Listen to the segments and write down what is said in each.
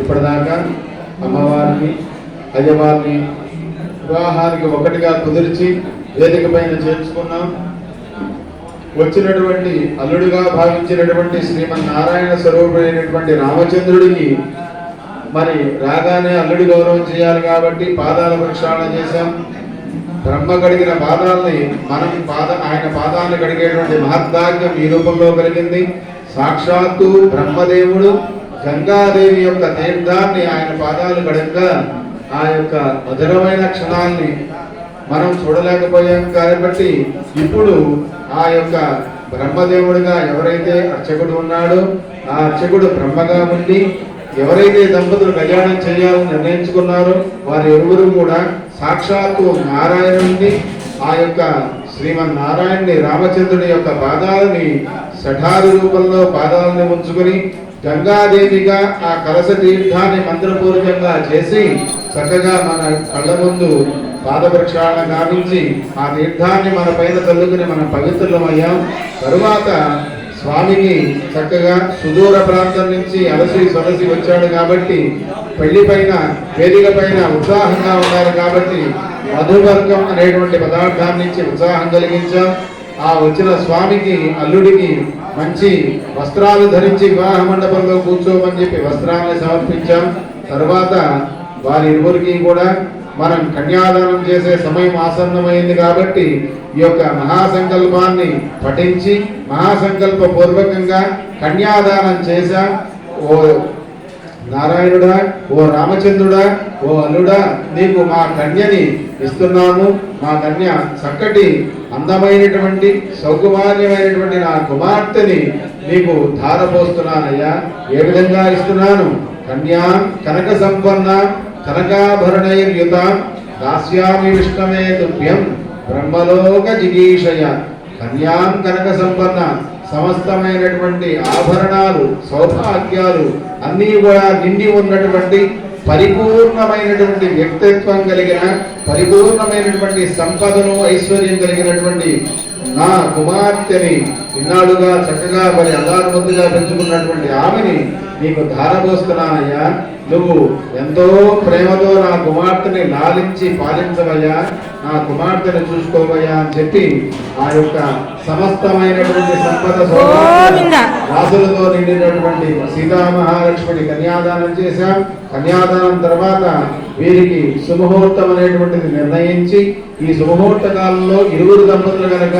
ఇప్పటిదాకా అమ్మవారిని అయ్యవారిని వివాహానికి ఒకటిగా కుదిర్చి వేదిక పైన చేర్చుకున్నాం. వచ్చినటువంటి అల్లుడిగా భావించినటువంటి శ్రీమన్నారాయణ స్వరూపుడైనటువంటి రామచంద్రుడికి మరి రాగానే అల్లుడి గౌరవం చేయాలి కాబట్టి పాదాల ప్రక్షాళన చేశాం. బ్రహ్మ కడిగిన పాదాలని మనం ఆయన పాదాలను కడిగేటువంటి మహద్భాగ్యం ఈ రూపంలో కలిగింది. సాక్షాత్తు బ్రహ్మదేవుడు గంగాదేవి యొక్క తీర్థాన్ని ఆయన పాదాలు కడగా ఆ యొక్క మధురమైన క్షణాన్ని మనం చూడలేకపోయాం. కాబట్టి ఇప్పుడు ఆ యొక్క బ్రహ్మదేవుడిగా ఎవరైతే అర్చకుడు ఉన్నాడో ఆ అర్చకుడు బ్రహ్మగా ఉండి ఎవరైతే దంపతులు కళ్యాణం చేయాలని నిర్ణయించుకున్నారో వారి ఇరువురు కూడా సాక్షాత్తు నారాయణుడిని ఆ యొక్క శ్రీమన్నారాయణుని రామచంద్రుని యొక్క పాదాలని సఠారు రూపంలో పాదాలని ఉంచుకుని గంగాదేవిగా ఆ కలశ తీర్థాన్ని మంత్రపూర్వకంగా చేసి చక్కగా మన కళ్ళ ముందు పాద ప్రక్షాళన గావించి ఆ తీర్థాన్ని మన పైన చల్లుకుని మనం పవిత్రులమయ్యాం. తరువాత స్వామికి చక్కగా సుదూర ప్రాంతం నుంచి అలసి సొలసి వచ్చాడు కాబట్టి పెళ్లి పైన వేదిక పైన ఉత్సాహంగా ఉన్నారు కాబట్టి మధువర్గం అనేటువంటి పదార్థాన్ని ఇచ్చి ఉత్సాహం కలిగించాం. ఆ వచ్చిన స్వామికి అల్లుడికి మంచి వస్త్రాలు ధరించి వివాహ మండపంలో కూర్చోమని చెప్పి వస్త్రాలను సమర్పించాం. తర్వాత వారి ఇరువురికి కూడా మనం కన్యాదానం చేసే సమయం ఆసన్నమైంది కాబట్టి ఈ యొక్క మహాసంకల్పాన్ని పఠించి మహాసంకల్ప పూర్వకంగా కన్యాదానం చేశా. ఓ నారాయణుడా, ఓ రామచంద్రుడా, ఓ అల్లుడా, నీకు మా కన్యని ఇస్తున్నాను. మా కన్య చక్కటి అందమైనటువంటి సౌకుమార్యమైనటువంటి నా కుమార్తెని నీకు ధారపోస్తున్నానయ్యా. ఏ విధంగా ఇస్తున్నాను? కన్యా కనక సంపన్న కనకాభరణైర్యుత దాస్యామి విష్ణవే తుభ్యం బ్రహ్మలోక జిగీషయ. కన్యాం కనక సంపన్న సమస్తమైనటువంటి ఆభరణాలు సౌభాగ్యాలు అన్నీ కూడా నిండి ఉన్నటువంటి పరిపూర్ణమైనటువంటి వ్యక్తిత్వం కలిగిన పరిపూర్ణమైనటువంటి సంపదను ఐశ్వర్యం కలిగినటువంటి నా కుమార్తెని ఇన్నాళ్ళుగా చక్కగా మరి అల్లారుముద్దుగా పెంచుకున్నటువంటి ఆమెని నీకు ధారపోస్తున్నానయ్యా. నువ్వు ఎంతో ప్రేమతో నా కుమార్తెని లాలించి పాలించవయ్యా, నా కుమార్తెని చూసుకోవయ్యా అని చెప్పి ఆ యొక్క సమస్తమైనటువంటి సంపద రాసులతో నిండినటువంటి సీతామహాలక్ష్మిని కన్యాదానం చేశాం. కన్యాదానం తర్వాత వీరికి సుముహూర్తం అనేటువంటిది నిర్ణయించి ఈ సుముహూర్త కాలంలో ఇరువురు దంపతులు కనుక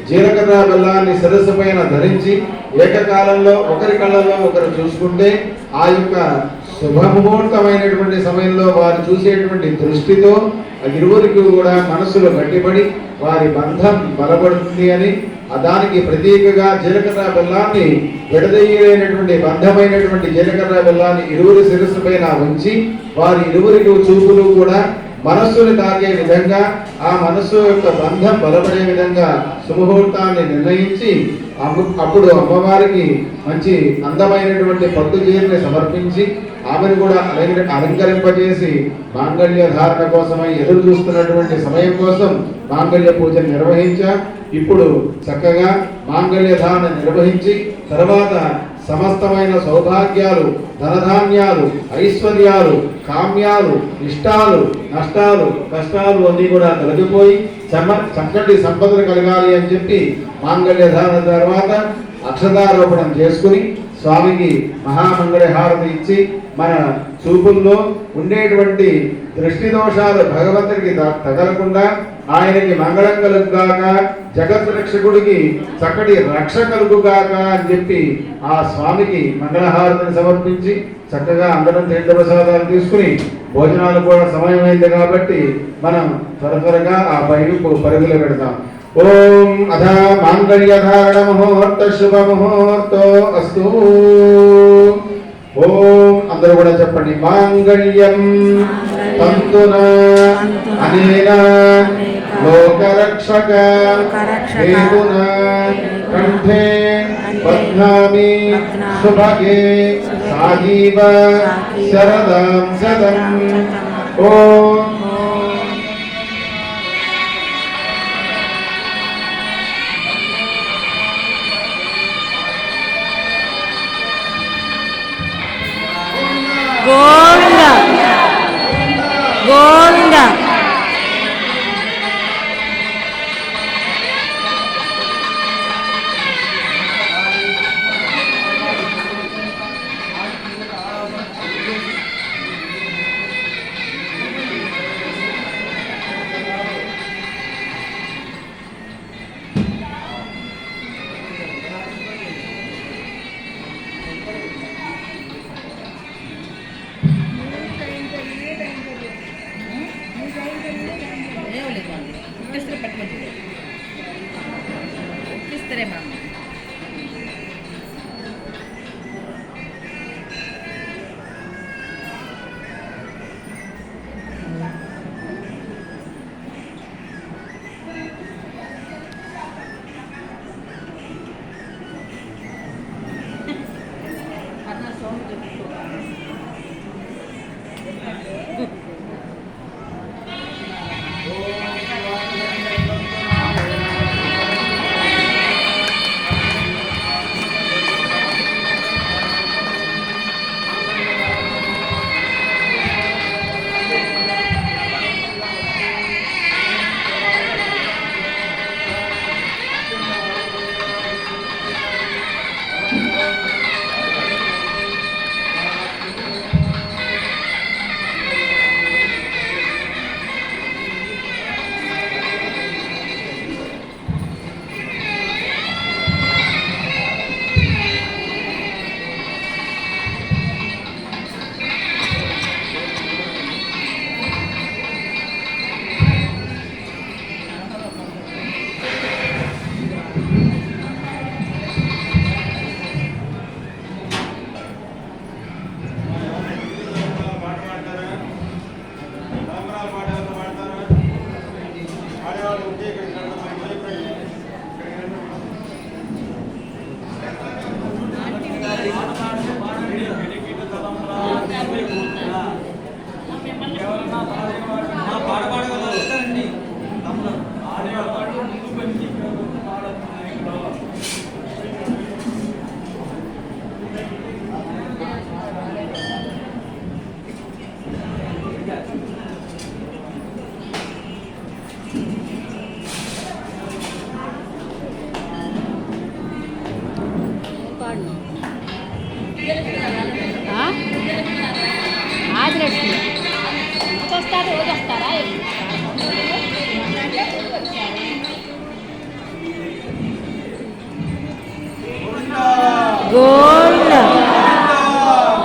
జీలకర్ర బెల్లాన్ని శిరస్సు పైన ధరించి ఏకకాలంలో ఒకరి కళ్ళలో ఒకరు చూసుకుంటే ఆ యొక్క శుభముహూర్తమైనటువంటి సమయంలో వారు చూసేటువంటి దృష్టితో ఇరువురికి కూడా మనసులో గట్టిపడి వారి బంధం బలపడుతుంది అని దానికి ప్రతీకగా జీలకర్ర బెల్లాన్ని విడదీయలేనటువంటి బంధమైనటువంటి జీలకర్ర బెల్లాన్ని ఇరువురి శిరస్సు పైన ఉంచి వారి ఇరువురికి చూపులు కూడా మనస్సుని తాకే విధంగా ఆ మనస్సు యొక్క బంధం బలపడే విధంగా సుముహూర్తాన్ని నిర్ణయించి అప్పుడు అమ్మవారికి మంచి అందమైనటువంటి పట్టు చీరని సమర్పించి ఆమెను కూడా అలంకరింపజేసి మాంగళ్య ధారణ కోసమై ఎదురు చూస్తున్నటువంటి సమయం కోసం మాంగళ్య పూజను నిర్వహించాం. ఇప్పుడు చక్కగా మాంగళ్య ధారణ నిర్వహించి తర్వాత సమస్తమైన సౌభాగ్యాలు ధనధాన్యాలు ఐశ్వర్యాలు కామ్యాలు ఇష్టాలు నష్టాలు కష్టాలు అన్నీ కూడా తొలగిపోయి చక్కటి సంపదలు కలగాలి అని చెప్పి మాంగళ్య ధారణ తర్వాత అక్షతారోపణం చేసుకుని స్వామికి మహామంగళ హారతి ఇచ్చి మన చూపుల్లో ఉండేటువంటి దృష్టి దోషాలు భగవంతుడికి తగలకుండా ఆయనకి మంగళం కలుగుగాక జగత్ రక్షకుడికి చక్కటి రక్ష కలుగుగాక అని చెప్పి ఆ స్వామికి మంగళహారతిని సమర్పించి చక్కగా అందరం తీర్థ ప్రసాదాలు తీసుకుని భోజనాలు కూడా సమయమైంది కాబట్టి మనం త్వరగా ఆ పైపు పరుగులు పెడతాం. ఓం అథ మాంగళ్యధారణ ముహూర్త శుభ ముహూర్తో అస్తు. ఓం అందరూ కూడా చెప్పండి. మాంగళ్యం తంతున అనేన లోకరక్షక హేతున కంఠే బధ్నామి శుభగే సాజీవ శరదాం శతం. ఓం గోవింద గోవింద ఆదిలక్ష్మి వస్తారు, రోజు వస్తారా? గోవింద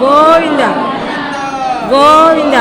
గోవింద గోవింద